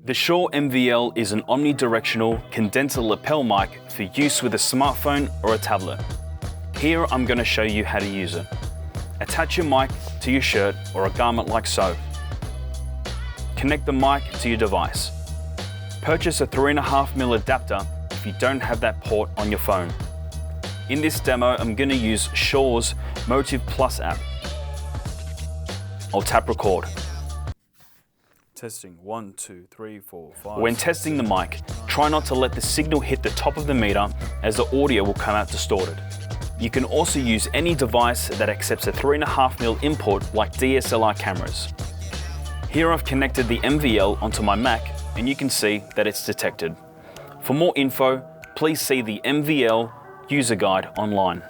The Shure MVL is an omnidirectional condenser lapel mic for use with a smartphone or a tablet. Here I'm going to show you how to use it. Attach your mic to your shirt or a garment like so. Connect the mic to your device. Purchase a 3.5mm adapter if you don't have that port on your phone. In this demo, I'm going to use Shure's Motive Plus app. I'll tap record. Testing 1, 2, 3, 4, 5. When testing the mic, try not to let the signal hit the top of the meter as the audio will come out distorted. You can also use any device that accepts a 3.5mm input like DSLR cameras. Here I've connected the MVL onto my Mac and you can see that it's detected. For more info, please see the MVL user guide online.